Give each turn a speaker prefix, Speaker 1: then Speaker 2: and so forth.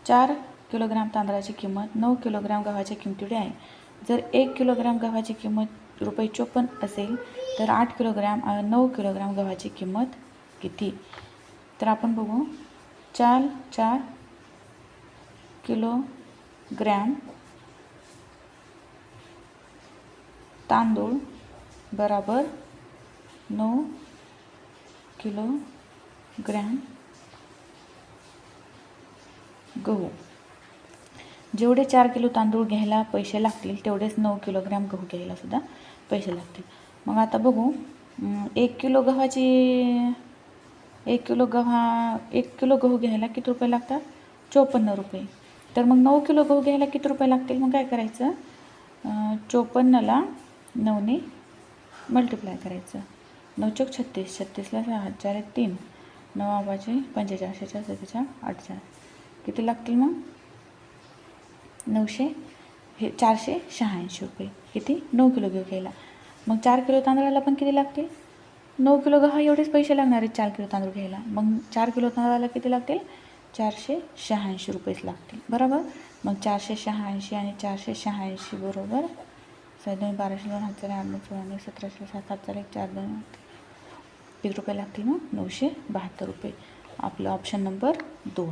Speaker 1: 4 kilogram तांदळाची किंमत 9 kilogram गव्हाच्या किमतीएवढी आहे. जर 1 किलोग्राम गव्हाची किंमत ₹54 असेल तर 9 किलोग्राम गव्हाची किंमत किती? तर आपण बघू. 4 किलोग्रॅम तांदूळ बराबर 9 किलोग्रॅम गहू. जेवढे 4 किलो तांदूळ घ्यायला पैसे लागतील तेवढेच 9 किलोग्रॅम गहू घ्यायला सुद्धा पैसे लागतील. मग आता बघू. 1 किलो गहू घ्यायला किती रुपये लागतात? 54 रुपये. तर मग 9 किलो गहू घ्यायला किती रुपये लागतील? मग काय करायचं? 54ला 9ने मल्टिप्लाय करायचं. 9 चौक 36, 36ला 6, 4 3, 9 5 45, 47, 48. किती लागतील मग? 486 रुपये. किती? 9 किलो गहू घ्यायला. मग 4 किलो तांदळाला पण किती लागतील? 9 किलो गहू एवढेच पैसे लागणार आहेत 4 किलो तांदूळ घ्यायला. मग 4 किलो तांदळाला किती लागतील? 486 रुपयेच लागतील. बरोबर. मग 486 आणि 486 बरोबर 12, 12, 12, 8, 9, 17, 7, 4, 4, किती रुपये लागतील? मग 972 रुपये. आपलं ऑप्शन नंबर 2.